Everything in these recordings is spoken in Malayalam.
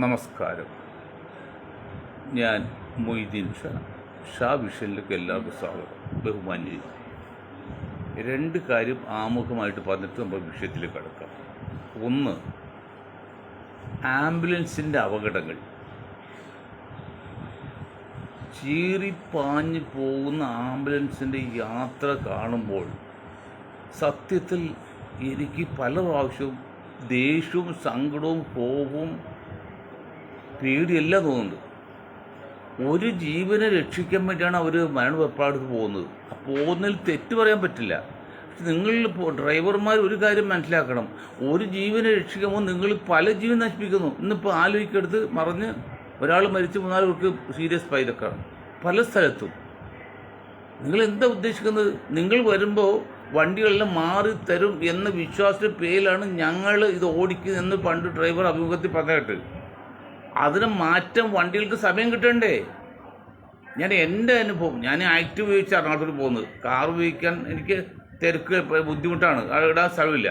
നമസ്കാരം. ഞാൻ മൊയ്തീൻ ഷാ വിഷനിലേക്ക് എല്ലാവർക്കും സ്വാഗതം. ബഹുമാന്യ രണ്ട് കാര്യം ആമുഖമായിട്ട് പറഞ്ഞിട്ട് നമ്മൾ വിഷയത്തിലേക്ക് കടക്കാം. ഒന്ന്, ആംബുലൻസിൻ്റെ അപകടങ്ങൾ. ചീറിപ്പാഞ്ഞ് പോകുന്ന ആംബുലൻസിൻ്റെ യാത്ര കാണുമ്പോൾ സത്യത്തിൽ എനിക്ക് പല പ്രാവശ്യവും ദേഷ്യവും സങ്കടവും കോപവും പേടിയെല്ലാം തോന്നുന്നുണ്ട്. ഒരു ജീവനെ രക്ഷിക്കാൻ വേണ്ടിയാണ് അവർ മരണവെപ്പാടത്ത് പോകുന്നത്. പോകുന്നതിൽ തെറ്റ് പറയാൻ പറ്റില്ല. പക്ഷെ നിങ്ങൾ ഡ്രൈവർമാർ ഒരു കാര്യം മനസ്സിലാക്കണം, ഒരു ജീവനെ രക്ഷിക്കുമ്പോൾ നിങ്ങൾ പല ജീവൻ നശിപ്പിക്കുന്നു. ഇന്നിപ്പോൾ ആലോചിക്കെടുത്ത് മറിഞ്ഞ് ഒരാൾ മരിച്ച് 3-4 പേർക്ക് സീരിയസ് പൈലക്കാണ് പല സ്ഥലത്തും. നിങ്ങൾ എന്താ ഉദ്ദേശിക്കുന്നത്? നിങ്ങൾ വരുമ്പോൾ വണ്ടികളെല്ലാം മാറി തരും എന്ന വിശ്വാസത്തിൻ്റെ പേരിലാണ് ഞങ്ങൾ ഇത് ഓടിക്കുന്നത് എന്ന് പണ്ട് ഡ്രൈവർ അഭിമുഖത്തിൽ പറഞ്ഞിട്ട്. അതിന് മാറ്റം വണ്ടികൾക്ക് സമയം കിട്ടണ്ടേ? എൻ്റെ അനുഭവം, ഞാൻ ആക്റ്റീവ് ഉപയോഗിച്ച് എറണാകുളത്ത് പോകുന്നത്. കാർ ഉപയോഗിക്കാൻ എനിക്ക് തിരക്ക് ബുദ്ധിമുട്ടാണ്, ഇടാൻ സ്ഥലമില്ല.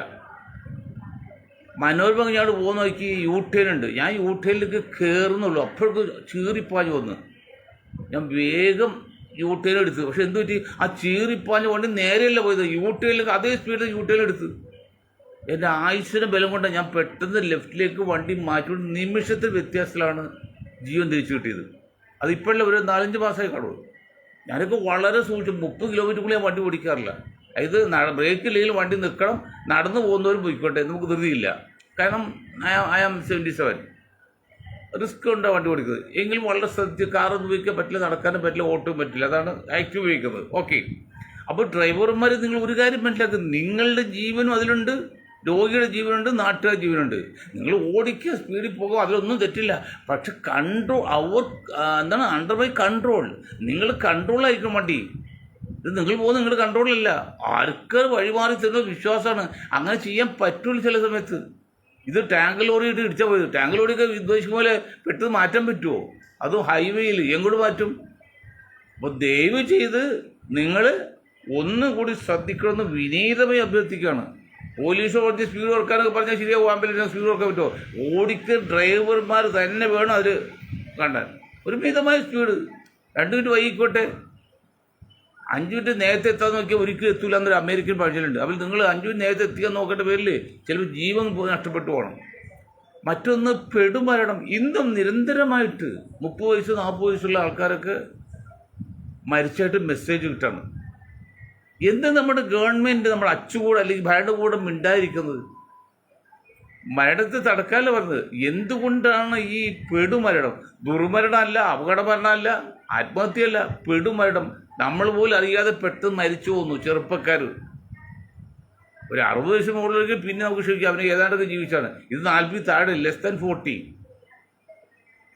മനോരമ ഞാൻ പോകുന്ന നോക്കി യൂട്ടേൺ ഉണ്ട്. ഞാൻ യൂട്ടേണിലേക്ക് കയറുന്നുള്ളൂ, അപ്പോഴേക്ക് ചീറിപ്പാഞ്ഞ് വന്ന് ഞാൻ വേഗം യൂട്ടേൺ എടുത്ത്. പക്ഷെ എന്ത് പറ്റി? ആ ചീറിപ്പാഞ്ഞ വണ്ടി നേരെയല്ല പോയത്, യൂട്ടേണിലേക്ക് അതേ സ്പീഡിൽ യൂട്ടേൺ എടുത്ത്. എൻ്റെ ആയുസ്സിന് ബലം കൊണ്ട് ഞാൻ പെട്ടെന്ന് ലെഫ്റ്റിലേക്ക് വണ്ടി മാറ്റിക്കൊണ്ട് നിമിഷത്തിൽ വ്യത്യാസത്തിലാണ് ജീവൻ തിരിച്ചു കിട്ടിയത്. അതിപ്പോഴല്ല, ഒരു 4-5 മാസമായി കാണുള്ളൂ. ഞാനൊക്കെ വളരെ സൂക്ഷിച്ചു 30 കിലോമീറ്റർ ഞാൻ വണ്ടി ഓടിക്കാറില്ല. ഇത് ബ്രേക്ക് ഇല്ലെങ്കിൽ വണ്ടി നിൽക്കണം, നടന്നു പോകുന്നവരും പോയിക്കോട്ടെ, നമുക്ക് ധൃതിയില്ല. കാരണം ഐ ആം 77, റിസ്ക് ഉണ്ട് വണ്ടി ഓടിക്കുന്നത്. എങ്കിലും വളരെ ശ്രദ്ധിച്ച് കാറൊന്നും ഉപയോഗിക്കാൻ പറ്റില്ല, നടക്കാനും പറ്റില്ല, ഓട്ടും പറ്റില്ല. അതാണ് ആക്റ്റീവ് ഉപയോഗിക്കുന്നത്. ഓക്കെ. അപ്പോൾ ഡ്രൈവർമാർ നിങ്ങൾ ഒരു കാര്യം മനസ്സിലാക്കുക, നിങ്ങളുടെ ജീവനും അതിലുണ്ട്, രോഗിയുടെ ജീവനുണ്ട്, നാട്ടുകാരുടെ ജീവനുണ്ട്. നിങ്ങൾ ഓടിക്കുക, സ്പീഡിൽ പോകുക, അതിലൊന്നും തെറ്റില്ല. പക്ഷെ അണ്ടർ ബൈ കൺട്രോൾ. നിങ്ങൾ കൺട്രോളായിരിക്കും വണ്ടി. ഇത് നിങ്ങൾ പോകുന്നത് നിങ്ങളുടെ കൺട്രോളിലല്ല. ആൾക്കാർ വഴിമാറി തരുന്ന വിശ്വാസമാണ്. അങ്ങനെ ചെയ്യാൻ പറ്റൂല ചില സമയത്ത്. ഇത് ടാങ്ക് ലോറിയിട്ട് ഇടിച്ചാൽ പോയത്. ടാങ്ക് ലോറിയൊക്കെ ഉദ്ദേശിക്കും പോലെ പെട്ടെന്ന് മാറ്റാൻ പറ്റുമോ? അതും ഹൈവേയിൽ എങ്ങോട്ട് മാറ്റും? അപ്പോൾ ദയവ് ചെയ്ത് നിങ്ങൾ ഒന്നുകൂടി ശ്രദ്ധിക്കണമെന്ന് വിനീതമായി അഭ്യർത്ഥിക്കുകയാണ്. പോലീസ് ഓടിച്ച് സ്പീഡ് കുറക്കാനൊക്കെ പറഞ്ഞാൽ ശരിയാവും, ആംബുലൻസിന് സ്പീഡ് കുറക്കാൻ പറ്റുമോ? ഓടിക്കുന്ന ഡ്രൈവർമാർ തന്നെ വേണം അതിൽ കണ്ടാൻ. ഒരു മിതമായ സ്പീഡ്, 2 മിനിറ്റ് വൈകിക്കോട്ടെ. 5 മിനിറ്റ് നേരത്തെ എത്താൻ നോക്കിയാൽ ഒരിക്കലും എത്തൂല എന്നൊരു അമേരിക്കൻ ഭാഷയിലുണ്ട്. അപ്പോൾ നിങ്ങൾ 5 മിനിറ്റ് നേരത്തെ എത്തിക്കാൻ നോക്കേണ്ട പേരിൽ ചിലപ്പോൾ ജീവൻ നഷ്ടപ്പെട്ടു പോകണം. മറ്റൊന്ന്, പെടുമരണം. ഇന്നും നിരന്തരമായിട്ട് 30 വയസ്സ് 40 വയസ്സുള്ള ആൾക്കാരൊക്കെ മരിച്ചായിട്ട് മെസ്സേജ് കിട്ടാണ്. എന്ത് നമ്മുടെ ഗവൺമെൻറ് നമ്മുടെ അച്ചുകൂടെ അല്ലെങ്കിൽ ഭരണകൂടം മിണ്ടായിരിക്കുന്നത്? മരണത്തെ തടക്കാനല്ല പറഞ്ഞത്. എന്തുകൊണ്ടാണ് ഈ പെടുമരണം? ദുർമരണമല്ല, അപകട മരണമല്ല, ആത്മഹത്യയല്ല, പെടുമരണം. നമ്മൾ പോലും അറിയാതെ പെട്ടെന്ന് മരിച്ചു പോകുന്നു ചെറുപ്പക്കാർ. ഒരു 60 വയസ്സ് മുകളിലേക്ക് പിന്നെ നമുക്ക് ക്ഷമിക്കാം, അവന് ഏതാണ്ടൊക്കെ ജീവിച്ചാണ്. ഇത് 40 താഴെ, <40.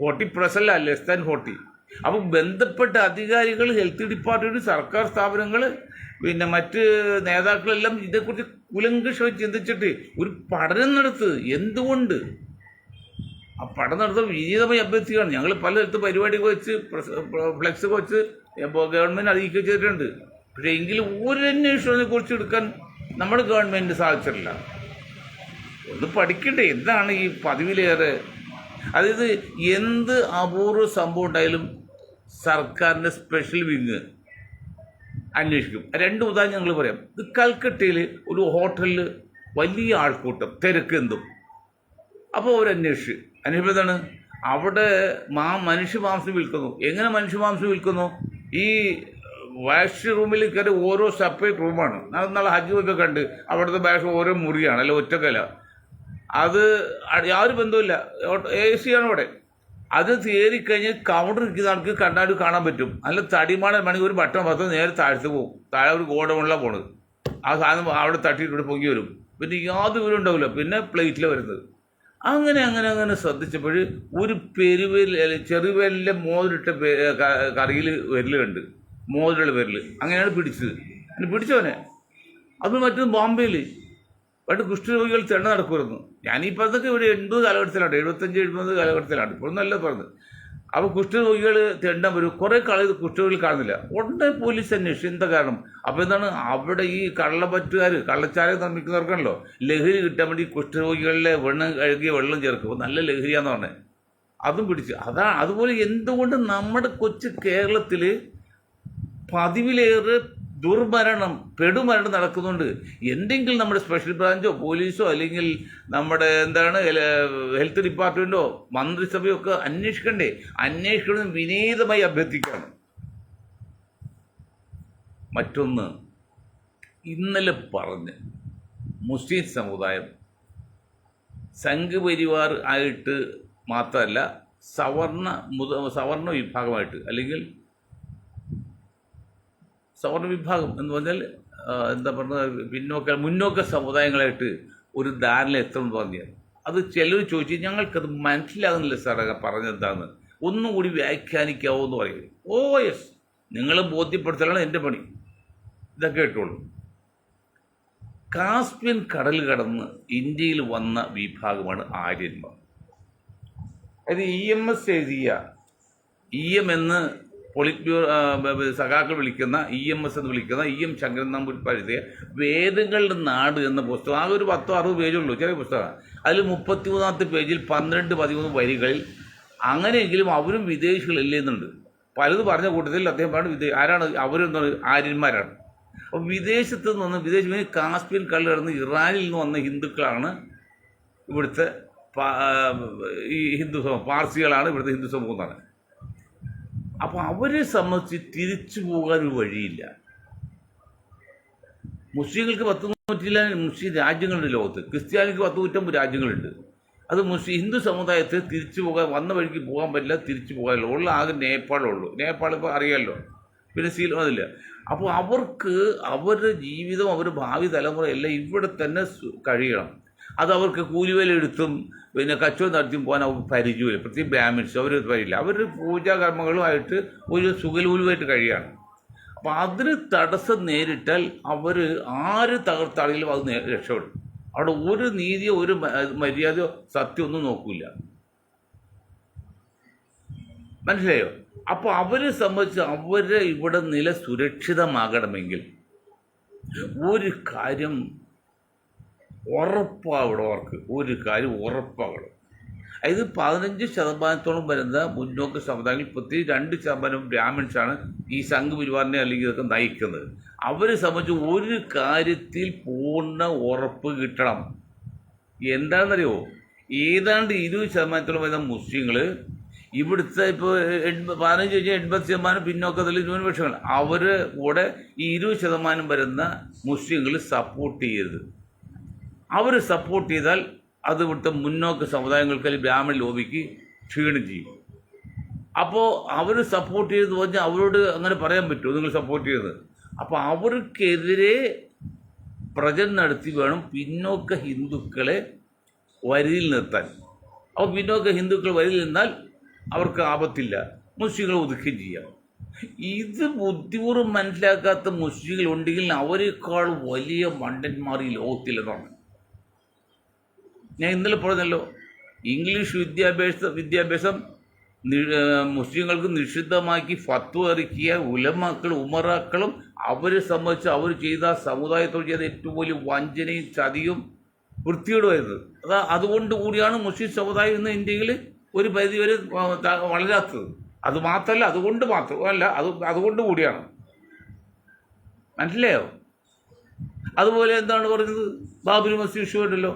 40+ അല്ല, <40. അപ്പോൾ ബന്ധപ്പെട്ട അധികാരികൾ, ഹെൽത്ത് ഡിപ്പാർട്ട്മെൻറ്റ്, സർക്കാർ സ്ഥാപനങ്ങൾ, പിന്നെ മറ്റ് നേതാക്കളെല്ലാം ഇതേക്കുറിച്ച് കുലങ്കഷമായി ചിന്തിച്ചിട്ട് ഒരു പഠനം നടത്ത്. എന്തുകൊണ്ട്? ആ പഠനം നടത്താൻ വിനീതമായി അഭ്യർത്ഥിക്കുകയാണ്. ഞങ്ങൾ പലയിടത്ത് പരിപാടികൾ വെച്ച് ഫ്ലെക്സ് വെച്ച് ഗവൺമെൻറ് അറിയിക്കുക ചെയ്തിട്ടുണ്ട്. പക്ഷേ എങ്കിലും ഒരു അന്വേഷണത്തെ കുറിച്ച് എടുക്കാൻ നമ്മുടെ ഗവൺമെൻറ് സാധിച്ചിട്ടില്ല. ഒന്ന് പഠിക്കണ്ടേ? എന്താണ് ഈ പതിവിലേറെ? അതായത് എന്ത് അപൂർവ സംഭവം ഉണ്ടായാലും സർക്കാരിൻ്റെ സ്പെഷ്യൽ വിങ് അന്വേഷിക്കും. 2 ഉദാഹരണം ഞങ്ങൾ പറയാം. ഇത് കൽക്കട്ടയിൽ ഒരു ഹോട്ടലിൽ വലിയ ആൾക്കൂട്ടം, തിരക്ക് എന്തും. അപ്പോൾ അന്വേഷിച്ചപ്പോൾ എന്താണ്, അവിടെ മനുഷ്യമാംസം വിൽക്കുന്നു. എങ്ങനെ മനുഷ്യമാംസം വിൽക്കുന്നു? ഈ വാഷ് റൂമിൽ കയറി ഓരോ സെപ്പറേറ്റ് റൂമാണ്. നാളെ ഹജ്ജൊക്കെ കണ്ട് അവിടുത്തെ വാഷ് ഓരോ മുറിയാണ്, അല്ല ഒറ്റക്കല. അത് യാതൊരു ബന്ധവുമില്ല, AC ആണ് അവിടെ. അത് കയറിക്കഴിഞ്ഞ് കൗണ്ടർ ഇരിക്കുന്ന ആൾക്ക് കണ്ണാടി കാണാൻ പറ്റും. നല്ല തടിമാണൻ വേണമെങ്കിൽ ഒരു ബട്ടൺ പത്ത് നേരെ താഴ്ത്തു പോകും. താഴെ ഒരു ഗോഡൗണിലാണ് പോണത്. ആ സാധനം അവിടെ തട്ടിയിട്ട് ഇവിടെ പൊങ്ങി വരും. പിന്നെ യാതൊരു വിവരം ഉണ്ടാവില്ല. പിന്നെ പ്ലേറ്റിൽ വരുന്നത്. അങ്ങനെ ശ്രദ്ധിച്ചപ്പോൾ ഒരു ചെറുവിരലിലെ മോതിരിട്ട കറിയിൽ വിരൽ കണ്ട്, മോതിരയുടെ വിരൽ. അങ്ങനെയാണ് പിടിച്ചത്. പിടിച്ചവനെ അത് മറ്റൊന്ന് ബോംബെയിൽ പണ്ട് കുഷ്ഠരോഗികൾ തെണ്ണ നടക്കുമായിരുന്നു. ഞാനിപ്പോൾ അതൊക്കെ ഇവിടെ 80 കാലഘട്ടത്തിലാണ്, 75-70 കാലഘട്ടത്തിലാണ്. ഇപ്പോൾ നല്ല പറഞ്ഞത്. അപ്പോൾ കുഷ്ഠരോഗികൾ തെണ്ണ വരും. കുറേ കുഷ്ഠരോഗികൾ കാണുന്നില്ല. ഉടനെ പോലീസ് അന്വേഷിച്ചു എന്താ കാരണം. അപ്പോൾ എന്താണ്, അവിടെ ഈ കള്ളപ്പറ്റുകാർ, കള്ളച്ചാര നിർമ്മിക്കുന്നവർക്കാണല്ലോ ലഹരി കിട്ടാൻ വേണ്ടി കുഷ്ഠരോഗികളിലെ കഴുകിയ വെള്ളം ചേർക്കും. നല്ല ലഹരിയാന്ന് പറഞ്ഞത്. അതും പിടിച്ച് അതുപോലെ എന്തുകൊണ്ട് നമ്മുടെ കൊച്ചു കേരളത്തിൽ പതിവിലേറെ പെടുമരണം നടക്കുന്നുണ്ട്. എന്തെങ്കിലും നമ്മുടെ സ്പെഷ്യൽ ബ്രാഞ്ചോ പോലീസോ അല്ലെങ്കിൽ നമ്മുടെ ഹെൽത്ത് ഡിപ്പാർട്ട്മെൻറ്റോ മന്ത്രിസഭയോ ഒക്കെ അന്വേഷിക്കണം വിനീതമായി അഭ്യർത്ഥിക്കുകയാണ്. മറ്റൊന്ന്, ഇന്നലെ പറഞ്ഞ് മുസ്ലിം സമുദായം സംഘപരിവാർ ആയിട്ട് മാത്രമല്ല സവർണ വിഭാഗമായിട്ട് അല്ലെങ്കിൽ സവർണ വിഭാഗം എന്ന് പറഞ്ഞാൽ മുന്നോക്ക സമുദായങ്ങളായിട്ട് ഒരു ധാരണ എത്തണമെന്ന് പറഞ്ഞാൽ അത് ചിലർ ചോദിച്ചു, ഞങ്ങൾക്കത് മനസ്സിലാകുന്നില്ല സാറേ പറഞ്ഞെന്താന്ന്, ഒന്നും കൂടി വ്യാഖ്യാനിക്കാവോ എന്ന് പറയും. യെസ്, നിങ്ങളെ ബോധ്യപ്പെടുത്തലാണ് എൻ്റെ പണി. ഇതൊക്കെ കേട്ടോളൂ. കാസ്പിയൻ കടൽ കടന്ന് ഇന്ത്യയിൽ വന്ന വിഭാഗമാണ് ആര്യന്മാർ. അത് EMS എഴുതിയ എന്ന് പൊളിറ്റ് ബ്യൂറോ സഖാക്കൾ വിളിക്കുന്ന EMS എന്ന് വിളിക്കുന്ന EM ശങ്കരൻ നമ്പൂതിരി എഴുതിയ വേദങ്ങളുടെ നാട് എന്ന പുസ്തകം. ആകെ ഒരു 10-60 പേജുള്ളൂ, ചെറിയ പുസ്തകമാണ്. അതിൽ 33-ാമത്തെ പേജിൽ 12-13 വരികളിൽ അങ്ങനെയെങ്കിലും അവരും വിദേശികളല്ലേന്നുണ്ട്. പലത് പറഞ്ഞ കൂട്ടത്തിൽ അദ്ദേഹം പറഞ്ഞു ആരാണ് അവരെന്നാണ് ആര്യന്മാരാണ്. അപ്പോൾ വിദേശത്ത് നിന്ന് കാസ്പിയൻ കടൽ കടന്ന് ഇറാനിൽ നിന്ന് വന്ന ഹിന്ദുക്കളാണ് ഇവിടുത്തെ ഈ ഹിന്ദു സമൂഹം, പാർസികളാണ് ഇവിടുത്തെ ഹിന്ദു സമൂഹം എന്നാണ്. അപ്പോൾ അവരെ സംബന്ധിച്ച് തിരിച്ചു പോകാൻ ഒരു വഴിയില്ല. മുസ്ലിങ്ങൾക്ക് 100-150 മുസ്ലിം രാജ്യങ്ങളുണ്ട് ലോകത്ത്, ക്രിസ്ത്യാനിക്ക് 100-150 രാജ്യങ്ങളുണ്ട്. അത് ഹിന്ദു സമുദായത്തിൽ തിരിച്ചു വന്ന വഴിക്ക് പോകാൻ പറ്റില്ല, തിരിച്ചു പോകാനില്ല. ഉള്ള ആകെ നേപ്പാളുള്ളൂ. നേപ്പാൾ ഇപ്പോൾ അറിയാമല്ലോ, പിന്നെ അതില്ല. അപ്പോൾ അവർക്ക് അവരുടെ ജീവിതം, അവരുടെ ഭാവി തലമുറ എല്ലാം ഇവിടെ തന്നെ കഴിയണം. അത് അവർക്ക് കൂലിവേലെടുത്തും പിന്നെ കച്ചവടം നടത്തിയും പോകാൻ അവർക്ക് പരിചയമില്ല. പ്രത്യേകിച്ച് ബ്രാഹ്മിൻസ് അവർ വരില്ല. അവർ പൂജാകർമ്മങ്ങളുമായിട്ട് ഒരു സുഖലൂലുമായിട്ട് കഴിയാണ്. അപ്പോൾ അതിന് തടസ്സം നേരിട്ടാൽ അവർ ആര് തകർത്താണെങ്കിലും അത് രക്ഷപ്പെടും. അവിടെ ഒരു നീതിയോ ഒരു മര്യാദയോ സത്യമൊന്നും നോക്കില്ല. മനസ്സിലായോ? അപ്പോൾ അവരെ സംബന്ധിച്ച് അവരെ ഇവിടെ നില സുരക്ഷിതമാകണമെങ്കിൽ ഒരു കാര്യം ഉറപ്പാവിടെ, അവർക്ക് ഒരു കാര്യം ഉറപ്പാകണം. അതായത് 15% വരുന്ന മുന്നോക്ക സമുദായങ്ങൾ, പ്രത്യേകിച്ച് 2% ബ്രാഹ്മിൻസാണ് ഈ സംഘപരിവാറിനെ അല്ലെങ്കിൽ ഇതൊക്കെ നയിക്കുന്നത്. അവരെ സംബന്ധിച്ച് ഒരു കാര്യത്തിൽ പൂർണ്ണ ഉറപ്പ് കിട്ടണം. എന്താണെന്നറിയോ? ഏതാണ്ട് 20% വരുന്ന മുസ്ലിങ്ങൾ ഇവിടുത്തെ ഇപ്പോൾ 15-80% പിന്നോക്കത്തിൽ ന്യൂനപക്ഷങ്ങൾ, അവർ കൂടെ ഈ 20% വരുന്ന മുസ്ലിങ്ങൾ സപ്പോർട്ട് ചെയ്യരുത്. അവർ സപ്പോർട്ട് ചെയ്താൽ അത് ഇവിടുത്തെ മുന്നോക്ക സമുദായങ്ങൾക്ക് അല്ലെങ്കിൽ ബ്രാഹ്മണ ലോബിക്ക് ക്ഷീണം ചെയ്യും. അപ്പോൾ അവർ സപ്പോർട്ട് ചെയ്തെന്ന് പറഞ്ഞാൽ അവരോട് അങ്ങനെ പറയാൻ പറ്റുമോ നിങ്ങൾ സപ്പോർട്ട് ചെയ്തത്? അപ്പോൾ അവർക്കെതിരെ പ്രചരണം നടത്തി വേണം പിന്നോക്ക ഹിന്ദുക്കളെ വരിയിൽ നിർത്താൻ. അപ്പോൾ പിന്നോക്ക ഹിന്ദുക്കൾ വരിയിൽ നിന്നാൽ അവർക്ക് ആപത്തില്ല, മുസ്ലിങ്ങളെ ഒതുക്കുകയും ചെയ്യാം. ഇത് ബുദ്ധിപൂർവ്വം മനസ്സിലാക്കാത്ത മുസ്ലിങ്ങൾ ഉണ്ടെങ്കിൽ അവരെക്കാൾ വലിയ മണ്ടന്മാർ ഈ ലോകത്തില്ലെന്നാണ്. ഞാൻ ഇന്നലെ പറഞ്ഞല്ലോ, ഇംഗ്ലീഷ് വിദ്യാഭ്യാസം മുസ്ലിങ്ങൾക്ക് നിഷിദ്ധമാക്കി ഫത്വ ഇറക്കിയ ഉലമാക്കളും ഉമറാക്കളും അവരെ സംബന്ധിച്ച് അവർ ചെയ്ത സമുദായത്തോട് ചെയ്ത ഏറ്റവും വലിയ വഞ്ചനയും ചതിയും വൃത്തികേടുമായിരുന്നത്. അതുകൊണ്ട് കൂടിയാണ് മുസ്ലിം സമുദായം ഇന്ന് ഇന്ത്യയിൽ ഒരു പരിധിവരെ വളരാത്തത്. അതുകൊണ്ട് കൂടിയാണ്. മനസ്സിലായോ? അതുപോലെ എന്താണ് പറഞ്ഞത്, ബാബരി മസ്ജിദ് ഇഷ്യൂ ഉണ്ടല്ലോ.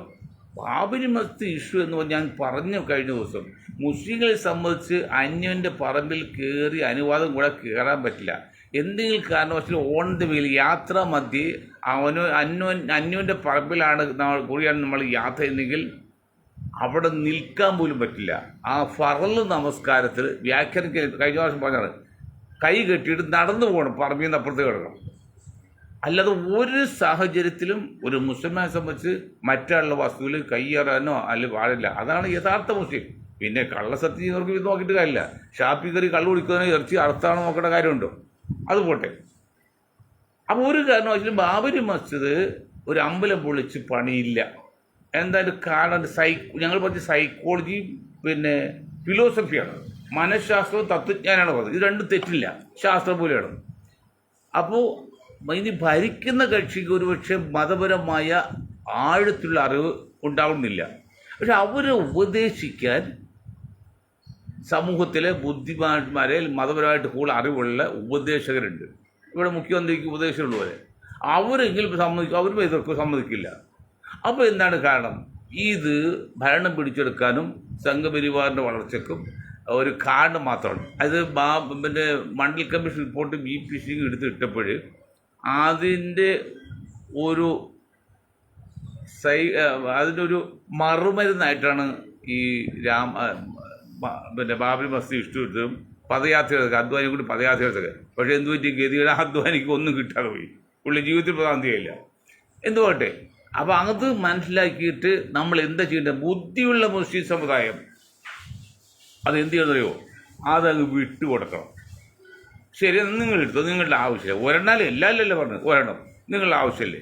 ബാബരി മസ്ജിദ് ഇഷ്യൂ എന്ന് ഞാൻ പറഞ്ഞു കഴിഞ്ഞ ദിവസം, മുസ്ലിങ്ങളെ സംബന്ധിച്ച് അന്യൻ്റെ പറമ്പിൽ കയറി അനുവാദം കൂടെ കയറാൻ പറ്റില്ല. എന്തെങ്കിലും കാരണവശാൽ ഓൺ ദ വേയിൽ യാത്രാ മധ്യേ അന്യൻ്റെ പറമ്പിലാണ് കൂടിയാണ് നമ്മൾ യാത്ര ചെയ്യുന്നെങ്കിൽ അവിടെ നിൽക്കാൻ പോലും പറ്റില്ല. ആ ഫറൽ നമസ്കാരത്തിൽ വ്യാഖ്യാനിക്കാൻ കഴിഞ്ഞ പ്രാവശ്യം പറഞ്ഞാണ്, കൈ കെട്ടിയിട്ട് നടന്നു പോകണം, പറമ്പിൽ നിന്ന് അപ്പുറത്ത് കിടക്കണം. അല്ലാതെ ഒരു സാഹചര്യത്തിലും ഒരു മുസ്ലിമിനെ സംബന്ധിച്ച് മറ്റുള്ള വസ്തുവിൽ കൈയേറാനോ അല്ലെങ്കിൽ പാടില്ല. അതാണ് യഥാർത്ഥ മുസ്ലിം. പിന്നെ കള്ളസത്യം ചെയ്യുന്നവർക്ക് ഇത് നോക്കിയിട്ട് കാര്യമില്ല. ഷാപ്പി കയറി കള്ളു കുടിക്കുന്നതിനോ ഇറച്ചി അർത്ഥമാണോ നോക്കേണ്ട കാര്യമുണ്ടോ? അത് പോട്ടെ. അപ്പോൾ ഒരു കാരണവശാലും ബാബരി മസ്ജിദ് ഒരു അമ്പലം പൊളിച്ച് പണിയില്ല. എന്തായാലും കാരണം ഞങ്ങൾ പറഞ്ഞ സൈക്കോളജി പിന്നെ ഫിലോസഫിയാണ്, മനഃശാസ്ത്രവും തത്വജ്ഞാനാണ് പറഞ്ഞത്. ഇത് രണ്ടും തെറ്റില്ല, ശാസ്ത്രം പോലെയാണ്. അപ്പോൾ ഇനി ഭരിക്കുന്ന കക്ഷിക്ക് ഒരുപക്ഷെ മതപരമായ ആഴത്തിലുള്ള അറിവ് ഉണ്ടാവുന്നില്ല. പക്ഷെ അവരെ ഉപദേശിക്കാൻ സമൂഹത്തിലെ ബുദ്ധിമാന്മാരെ മതപരമായിട്ട് കൂടുതൽ അറിവുള്ള ഉപദേശകരുണ്ട്. ഇവിടെ മുഖ്യമന്ത്രിക്ക് ഉപദേശമുള്ള പോലെ അവരെങ്കിലും സമ്മതിക്കും, അവരും എതിർക്കും, സമ്മതിക്കില്ല. അപ്പോൾ എന്താണ് കാരണം? ഇത് ഭരണം പിടിച്ചെടുക്കാനും സംഘപരിവാറിൻ്റെ വളർച്ചയ്ക്കും ഒരു കാരണം മാത്രമാണ്. അത് പിന്നെ മണ്ഡൽ കമ്മീഷൻ റിപ്പോർട്ട് ബി ഫിഷിംഗ് എടുത്തിട്ടപ്പോൾ അതിൻ്റെ ഒരു അതിൻ്റെ ഒരു മറുമരുന്നായിട്ടാണ് ഈ പിന്നെ ബാബരി മസ്ജിദ് ഇഷ്ടം പദയാത്രയൊക്കെ അധ്വാനി കൂടി പദയാത്രയൊക്കെ. പക്ഷേ എന്ത് പറ്റി? ഗതിയുടെ അധ്വാനിക്ക് ഒന്നും കിട്ടാതെ പോയി, പുള്ളി ജീവിതത്തിൽ പ്രധാനതയില്ല. എന്തുപോട്ടെ, അപ്പോൾ അത് മനസ്സിലാക്കിയിട്ട് നമ്മൾ എന്താ ചെയ്യേണ്ടത്? ബുദ്ധിയുള്ള മുസ്ലിം സമുദായം അതെന്ത് ചെയ്യുന്നറിയോ? അതങ്ങ് വിട്ടുകൊടുക്കണം. ശരി, നിങ്ങളെടുത്തോ, നിങ്ങളുടെ ആവശ്യമില്ല. ഒരെണ്ണാലും എല്ലാവരും പറഞ്ഞത് ഒരെണ്ണം നിങ്ങളുടെ ആവശ്യമല്ലേ,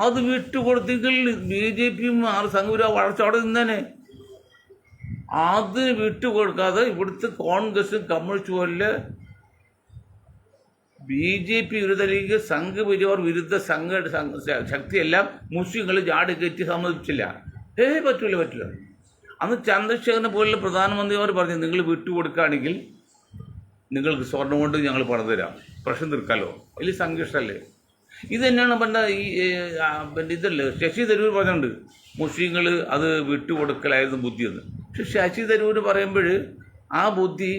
അത് വിട്ടുകൊടുത്തെങ്കിൽ BJP സംഘപരിവാർ വളർച്ച അവിടെ നിന്നേനെ. അത് വിട്ടുകൊടുക്കാതെ ഇവിടുത്തെ കോൺഗ്രസും കമ്മ്യൂണിസ്റ്റ് പോലെ BJP വിരുദ്ധ ലീഗ്, സംഘപരിവാർ വിരുദ്ധ ശക്തിയെല്ലാം മുസ്ലിങ്ങൾ ജാടി കയറ്റി സമ്മതിച്ചില്ല. പറ്റൂല. അന്ന് ചന്ദ്രശേഖരനെ പോലുള്ള പ്രധാനമന്ത്രിമാർ പറഞ്ഞു, നിങ്ങൾ വിട്ടുകൊടുക്കുകയാണെങ്കിൽ നിങ്ങൾക്ക് സ്വർണ്ണം കൊണ്ട് ഞങ്ങൾ പണം തരാം, പ്രശ്നം തീർക്കാമല്ലോ. വലിയ സങ്കീർഷമല്ലേ? ഇത് തന്നെയാണ് പിന്നെ ഇതല്ലേ ശശി തരൂർ പറഞ്ഞിട്ടുണ്ട്, മുസ്ലിങ്ങൾ അത് വിട്ടുകൊടുക്കലായിരുന്നു ബുദ്ധിയെന്ന്. പക്ഷെ ശശി തരൂർ പറയുമ്പോൾ ആ ബുദ്ധി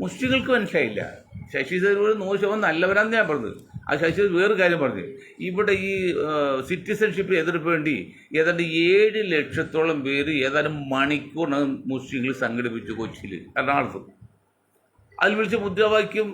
മുസ്ലിങ്ങൾക്ക് മനസ്സിലായില്ല. ശശി തരൂർ 100% നല്ലവരാന്ന് ഞാൻ പറഞ്ഞത്. ആ ശശി തരൂർ വേറൊരു കാര്യം പറഞ്ഞു, ഇവിടെ ഈ സിറ്റിസൺഷിപ്പ് എതിർപ്പ് വേണ്ടി ഏതാണ്ട് 7 ലക്ഷത്തോളം പേര് ഏതാനും മണിക്കൂറിനകം മുസ്ലിങ്ങൾ സംഘടിപ്പിച്ചു കൊച്ചിയിൽ, എറണാകുളത്ത്. അതിൽ വിളിച്ച മുദ്രാവാക്യം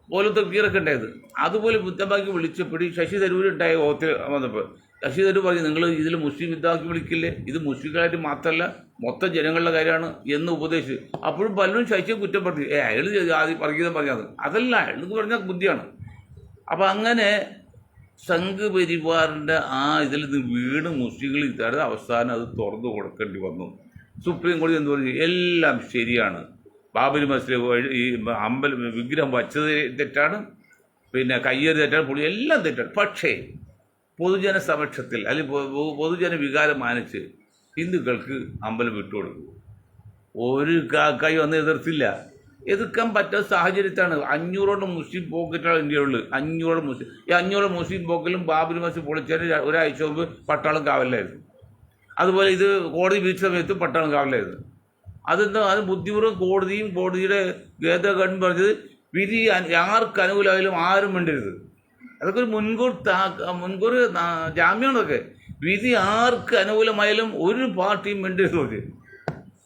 പോലെ തർക്കീറൊക്കെ ഉണ്ടായത്. അതുപോലെ മുദ്രാവാക്യം വിളിച്ചപ്പോഴും ശശി തരൂർ ഉണ്ടായ ഓത്തിൽ വന്നപ്പോൾ ശശി തരൂർ പറഞ്ഞു, നിങ്ങൾ ഇതിൽ മുസ്ലിം മുദ്രാവാക്യം വിളിക്കില്ലേ, ഇത് മുസ്ലിങ്ങളായിട്ട് മാത്രമല്ല മൊത്തം ജനങ്ങളുടെ കാര്യമാണ് എന്ന് ഉപദേശിച്ചു. അപ്പോഴും പലരും ശശിയെ കുറ്റം പറഞ്ഞു, അയാൾ ആദ്യം പറഞ്ഞത് അതല്ല, അയാൾക്ക് പറഞ്ഞ ബുദ്ധിയാണ്. അപ്പം അങ്ങനെ സംഘപരിവാറിൻ്റെ ആ ഇതിൽ നിന്ന് വീണ് മുസ്ലിങ്ങൾ ഇതാണ് അവസാനം അത് തുറന്നു കൊടുക്കേണ്ടി വന്നു. സുപ്രീം കോടതി എന്ത് പറഞ്ഞു? എല്ലാം ശരിയാണ്, ബാബരി മസ്ജിദ് ഈ വിഗ്രഹം വച്ചത് തെറ്റാണ്, പിന്നെ കയ്യേറി തെറ്റാണ്, പുള്ളി എല്ലാം തെറ്റാണ്. പക്ഷേ പൊതുജന സമക്ഷത്തിൽ അല്ലെങ്കിൽ പൊതുജന വികാരം മാനിച്ച് ഹിന്ദുക്കൾക്ക് അമ്പലം വിട്ടുകൊടുക്കും. ഒരു കൈ വന്ന് എതിർത്തില്ല. എതിർക്കാൻ പറ്റാത്ത സാഹചര്യത്താണ്. 500 മുസ്ലിം പോക്കറ്റാണ് ഇന്ത്യയുള്ളത്. 500 മുസ്ലിം. ഈ 500 മുസ്ലിം പോക്കലും ബാബരി മസ്ജിദ് പൊളിച്ചതിന് ഒരാഴ്ച മുമ്പ് പട്ടാളം കാവലായിരുന്നു. അതുപോലെ ഇത് കോടതി വിധിച്ച സമയത്ത് പട്ടാളം കാവലായിരുന്നു. അതെന്താ? അത് ബുദ്ധിപൂർവ്വം കോടതിയുടെ ഗവൺമെൻറ് പറഞ്ഞത് വിധി ആർക്ക് അനുകൂലമായാലും ആരും വേണ്ടരുത്. അതൊക്കെ ഒരു മുൻകൂർ ജാമ്യമാണതൊക്കെ. വിധി ആർക്ക് അനുകൂലമായാലും ഒരു പാർട്ടിയും വേണ്ടരുത്.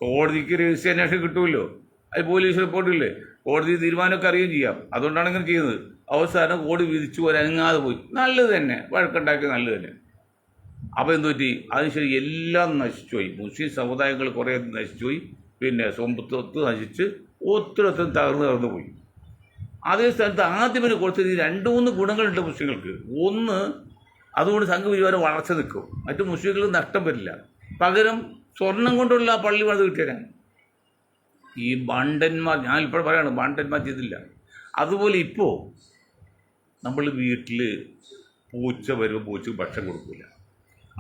കോടതിക്ക് രഹസ്യാന്വേഷണം കിട്ടുമല്ലോ, അത് പോലീസ് റിപ്പോർട്ടില്ലേ, കോടതി തീരുമാനമൊക്കെ അറിയുകയും ചെയ്യാം. അതുകൊണ്ടാണ് ഇങ്ങനെ ചെയ്യുന്നത്. അവസാനം കോടതി വിധിച്ചു അനങ്ങാതെ പോയി. നല്ലത് തന്നെ, വഴക്കുണ്ടാക്കിയത് നല്ലത് തന്നെ. അപ്പോൾ എന്തു പറ്റി? അതിനുശേഷം എല്ലാം നശിച്ചുപോയി. മുസ്ലിം സമുദായങ്ങൾ കുറേ നശിച്ചുപോയി. പിന്നെ സ്വത്ത് നശിച്ച് ഒത്തിരി തകർന്നു പോയി. അതേ സ്ഥലത്ത് ആദ്യമേ കൊടുത്തത് 2-3 ഗുണങ്ങളുണ്ട് മുസ്ലിങ്ങൾക്ക്. ഒന്ന്, അതുകൊണ്ട് സംഘപരിവാരം വളർച്ച നിൽക്കും. മറ്റു മുസ്ലിങ്ങൾക്ക് നഷ്ടം വരില്ല. പകരം സ്വർണം കൊണ്ടുള്ള പള്ളി പണിത് കിട്ടിയതാണ്. ഈ ബണ്ടന്മാർ, ഞാനിപ്പോൾ പറയാണ്, ബണ്ടന്മാർ ചെയ്തില്ല. അതുപോലെ ഇപ്പോൾ നമ്മൾ വീട്ടിൽ പൂച്ച വരുമ്പോൾ പൂച്ചക്ക് ഭക്ഷണം കൊടുക്കില്ല.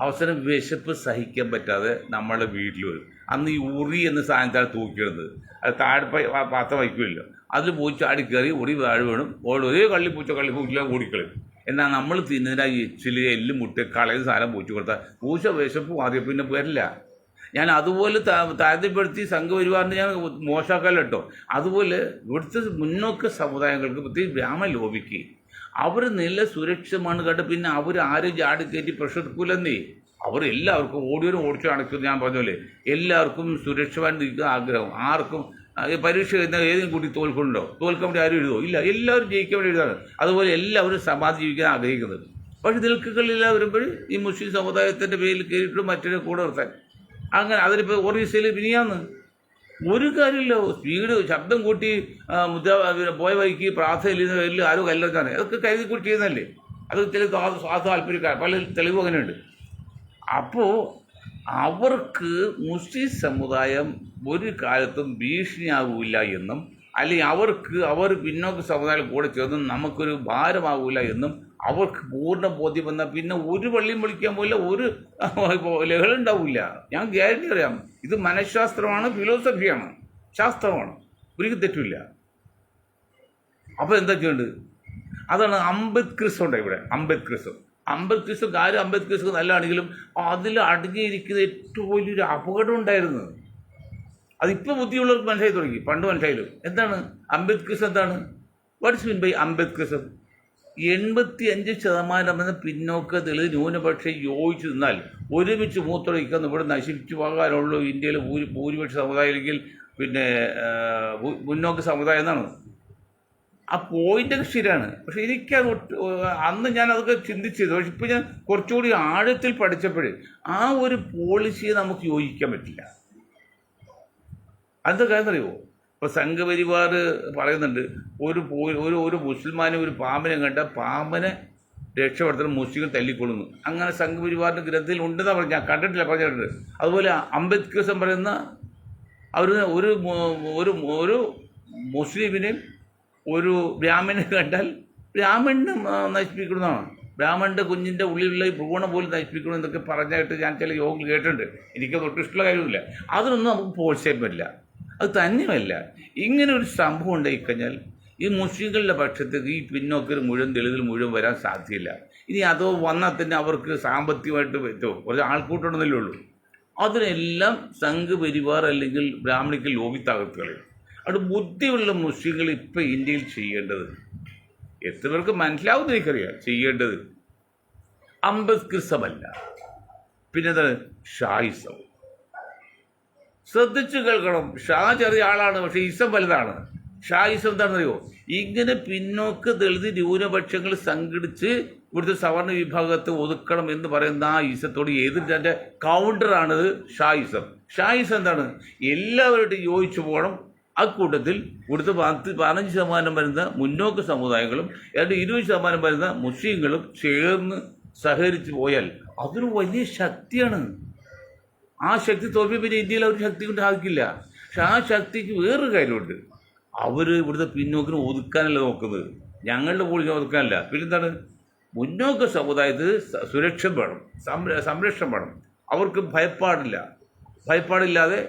അവസരം വിശപ്പ് സഹിക്കാൻ പറ്റാതെ നമ്മളെ വീട്ടിൽ വരും. അന്ന് ഈ ഉറി എന്ന സാധനത്താൽ തൂക്കിയിടുന്നത്, അത് താഴെ പാത്രം വയ്ക്കില്ല. അതിൽ പൂച്ച ചാടി കയറി ഒടി വാഴ വീണും ഒരേ കള്ളിപ്പൂച്ച ഓടിക്കളയും. എന്നാൽ നമ്മൾ തിന്നുന്ന എച്ചിൽ എല്ലും മുട്ട കളയുന്ന സാധനം പൂച്ച കൊടുത്താൽ പൂച്ച വിശപ്പ് ആദ്യം പിന്നെ വരില്ല. ഞാൻ അതുപോലെ താരതമ്യപ്പെടുത്തി സംഘപരിവാറിന് ഞാൻ മോശമാക്കാല്ലോ കേട്ടോ. അതുപോലെ ഇവിടുത്തെ മുന്നോക്ക സമുദായങ്ങൾക്ക് പ്രത്യേകിച്ച് ബ്രാഹ്മണ ലോബിക്ക് അവർ നല്ല സുരക്ഷിതമാണ് കേട്ടോ. പിന്നെ അവർ ആരും ചാടി കയറ്റി പ്രഷർ എടുക്കൂലെന്നേ. അവർ എല്ലാവർക്കും ഓടിച്ചു അടയ്ക്കും. ഞാൻ പറഞ്ഞല്ലേ, എല്ലാവർക്കും സുരക്ഷിതമായിട്ട് ആഗ്രഹം. ആർക്കും പരീക്ഷ എഴുതുന്ന ഏതെങ്കിലും കുട്ടി തോൽക്കാൻ വേണ്ടി ആരും എഴുതുമോ? ഇല്ല, എല്ലാവരും ജയിക്കാൻ വേണ്ടി എഴുതാണ്. അതുപോലെ എല്ലാവരും സമാധി ജീവിക്കാൻ ആഗ്രഹിക്കുന്നത്. പക്ഷേ നിൽക്കുകളിലെല്ലാം വരുമ്പോൾ ഈ മുസ്ലിം സമുദായത്തിൻ്റെ പേരിൽ കയറിയിട്ട് മറ്റൊരു കൂടെ നിർത്താൻ അങ്ങനെ. അതിലിപ്പോൾ ഒറീസയിൽ പിന്നെയാന്ന് ഒരു കാര്യമില്ല, സ്പീഡ് ശബ്ദം കൂട്ടി പോയ വഴിക്ക് പ്രാർത്ഥനയില്ലെന്ന പേരിൽ ആരും കല്ലെടുത്താണ്. അതൊക്കെ കരുതി കൂടി ചെയ്യുന്നതല്ലേ. അത് ചില താല്പര്യക്കാർ പല തെളിവും അങ്ങനെയുണ്ട്. അപ്പോൾ അവർക്ക് മുസ്ലിം സമുദായം ഒരു കാലത്തും ഭീഷണിയാകില്ല എന്നും, അല്ലെങ്കിൽ അവർ പിന്നോക്ക സമുദായം കൂടെ ചേർന്ന് നമുക്കൊരു ഭാരമാകില്ല എന്നും അവർക്ക് പൂർണ്ണ ബോധ്യം വന്നാൽ പിന്നെ ഒരു പള്ളിയും വിളിക്കാൻ പോയില്ല, ഒരു ലഹളം ഉണ്ടാവില്ല. ഞാൻ ഗ്യാരണ്ടി അറിയാം. ഇത് മനഃശാസ്ത്രമാണ്, ഫിലോസഫിയാണ്. ശാസ്ത്രമാണ്, ഒരിക്കലും തെറ്റില്ല. അപ്പോൾ എന്താ ചെയ്യേണ്ടത്? അതാണ് അംബേദ്കറിസം ഉണ്ട് ഇവിടെ. അംബേദ്കറിസം കാര്യം അംബേദ്കറിസം നല്ലതാണെങ്കിലും അതിൽ അടങ്ങിയിരിക്കുന്ന ഏറ്റവും വലിയൊരു അപകടം ഉണ്ടായിരുന്നു. അതിപ്പോൾ ബുദ്ധിയുള്ളവർക്ക് മനസ്സിലായി തുടങ്ങി, പണ്ട് മനസ്സിലായാലും. എന്താണ് അംബേദ്കറിസം? എന്താണ് വാട്ട്സ് മീൻ ബൈ അംബേദ്കറിസം? 75% എന്ന പിന്നോക്ക ദളിത് ന്യൂനപക്ഷം യോജിച്ചു നിന്നാൽ ഒരുമിച്ച് മൂത്രമൊഴിക്കുന്ന ഇവിടെ നശിപ്പിച്ചു പോകാനുള്ളൂ ഇന്ത്യയിലെ ഭൂരിപക്ഷ സമുദായം, അല്ലെങ്കിൽ പിന്നെ മുന്നോക്ക സമുദായം എന്നാണ്. ആ പോയിൻ്റൊക്കെ ശരിയാണ്. പക്ഷെ എനിക്കത് അന്ന് ഞാൻ അതൊക്കെ ചിന്തിച്ചത്. പക്ഷെ ഇപ്പോൾ ഞാൻ കുറച്ചുകൂടി ആഴത്തിൽ പഠിച്ചപ്പോഴേ ആ ഒരു പോളിസിയെ നമുക്ക് യോജിക്കാൻ പറ്റില്ല. അതെന്താ കാര്യം അറിയുമോ? ഇപ്പോൾ സംഘപരിവാർ പറയുന്നുണ്ട്, ഒരു മുസ്ലിമാനെ ഒരു പാമ്പിനെ കണ്ട പാമ്പനെ രക്ഷപ്പെടുത്തണം, മുസ്ലിങ്ങൾ തല്ലിക്കൊള്ളുന്നു. അങ്ങനെ സംഘപരിവാറിൻ്റെ ഗ്രന്ഥത്തിൽ ഉണ്ടെന്നാണ് പറഞ്ഞു, ഞാൻ കണ്ടിട്ടില്ല, പറഞ്ഞിട്ടുണ്ട്. അതുപോലെ അംബേദ്കറിസം പറയുന്ന അവർ ഒരു മുസ്ലിമിനെയും ഒരു ബ്രാഹ്മണനെ കണ്ടാൽ ബ്രാഹ്മണനെ നശിപ്പിക്കുന്നതാണ്, ബ്രാഹ്മണൻ്റെ കുഞ്ഞിൻ്റെ ഉള്ളിലുള്ള ഈ ഭ്രൂണം പോലും നശിപ്പിക്കണം എന്നൊക്കെ പറഞ്ഞായിട്ട് ഞാൻ ചില യോഗങ്ങൾ കേട്ടിട്ടുണ്ട്. എനിക്കത് ഒട്ടും ഇഷ്ടമുള്ള കാര്യമില്ല. അതൊന്നും നമുക്ക് പ്രോത്സാഹിക്കാൻ പറ്റില്ല. അത് തന്നെയുമല്ല, ഇങ്ങനെ ഒരു സംഭവം ഉണ്ടായിക്കഴിഞ്ഞാൽ ഈ മുസ്ലിങ്ങളുടെ പക്ഷത്തേക്ക് ഈ പിന്നോക്കർ മുഴുവൻ ദളിതർ മുഴുവൻ വരാൻ സാധ്യതയില്ല. ഇനി അതോ വന്നാൽ തന്നെ അവർക്ക് സാമ്പത്തികമായിട്ട് പറ്റുമോ? കുറച്ച് ആൾക്കൂട്ടുണ്ടെന്നല്ലേ ഉള്ളൂ. അതിനെല്ലാം സംഘപരിവാർ അല്ലെങ്കിൽ ബ്രാഹ്മണിക്കൽ ലോബി തകർത്തുകളയും. അവിടെ ബുദ്ധിയുള്ള മുസ്ലിങ്ങൾ ഇപ്പം ഇന്ത്യയിൽ ചെയ്യേണ്ടത്, എത്ര പേർക്ക് മനസ്സിലാവുന്ന എനിക്കറിയാം, ചെയ്യേണ്ടത് അംബേദ്കറിസമല്ല, പിന്നെന്താണ് ഷായിസം. ശ്രദ്ധിച്ചു കേൾക്കണം. ഷാ ചെറിയ ആളാണ്, പക്ഷേ ഇസം വലുതാണ്. ഷായിസം എന്താണെന്നറിയോ? ഇങ്ങനെ പിന്നോക്ക ദളിത് ന്യൂനപക്ഷങ്ങൾ സംഘടിച്ച് ഇവിടുത്തെ സവർണ വിഭാഗത്തെ ഒതുക്കണം എന്ന് പറയുന്ന ആ ഇസത്തോട് എതിർത്തതിൻ്റെ കൗണ്ടറാണിത് ഷായിസം. ഷായിസം എന്താണ്? എല്ലാവരുമായിട്ടും യോജിച്ചു പോകണം. അക്കൂട്ടത്തിൽ ഇവിടുത്തെ 15% വരുന്ന മുന്നോക്ക സമുദായങ്ങളും 20% വരുന്ന മുസ്ലിങ്ങളും ചേർന്ന് സഹകരിച്ച് പോയാൽ അതൊരു വലിയ ശക്തിയാണ്. ആ ശക്തി തോൽപ്പിൽ പിന്നെ ഇന്ത്യയിൽ അവർ ശക്തി കൊണ്ട് സാധിക്കില്ല. പക്ഷെ ആ ശക്തിക്ക് വേറൊരു കാര്യമുണ്ട്, അവർ ഇവിടുത്തെ പിന്നോക്കിന് ഒതുക്കാനല്ല നോക്കുന്നത്, ഞങ്ങളുടെ പോളിനെ ഒതുക്കാനല്ല. പിന്നെന്താണ്? മുന്നോക്ക സമുദായത്തിന് സുരക്ഷ വേണം, സംരക്ഷണം വേണം. അവർക്ക് ഭയപ്പാടില്ലാതെ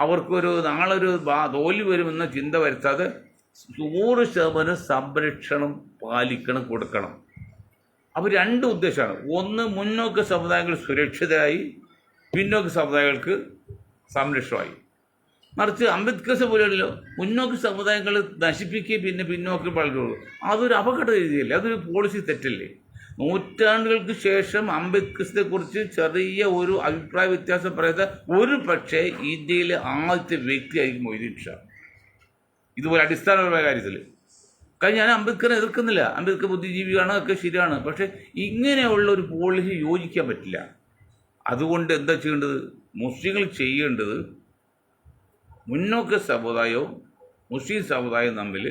അവർക്കൊരു നാളൊരു തോൽവി വരുമെന്ന ചിന്ത വരുത്താതെ 100% സംരക്ഷണം പാലിക്കണം, കൊടുക്കണം. അപ്പോൾ രണ്ട് ഉദ്ദേശമാണ്. ഒന്ന്, മുന്നോക്ക സമുദായങ്ങൾ സുരക്ഷിതരായി, പിന്നോക്ക സമുദായങ്ങൾക്ക് സംരക്ഷണമായി. മറിച്ച് അംബേദ്കറിസം പോലെയല്ലോ, മുന്നോക്ക സമുദായങ്ങൾ നശിപ്പിക്കുകയും പിന്നെ പിന്നോക്കം വളരുള്ളൂ. അതൊരു അപകട രീതിയല്ലേ, അതൊരു പോളിസി തെറ്റല്ലേ? നൂറ്റാണ്ടുകൾക്ക് ശേഷം അംബേദ്കറിസത്തെക്കുറിച്ച് ചെറിയ ഒരു അഭിപ്രായ വ്യത്യാസം പറയുന്ന ഒരു പക്ഷേ ഇന്ത്യയിലെ ആദ്യത്തെ വ്യക്തിയായിരിക്കും മൊയ്തീൻ ഷാ. ഇതുപോലെ അടിസ്ഥാനപരമായ കാര്യത്തിൽ. കാരണം ഞാൻ അംബേദ്കറെ എതിർക്കുന്നില്ല, അംബേദ്കർ ബുദ്ധിജീവിയാണ്, ഒക്കെ ശരിയാണ്. പക്ഷേ ഇങ്ങനെയുള്ള ഒരു പോളിസി യോജിക്കാൻ പറ്റില്ല. അതുകൊണ്ട് എന്താ ചെയ്യേണ്ടത്? മുസ്ലിങ്ങൾ ചെയ്യേണ്ടത് മുന്നോക്ക സമുദായവും മുസ്ലിം സമുദായവും തമ്മിൽ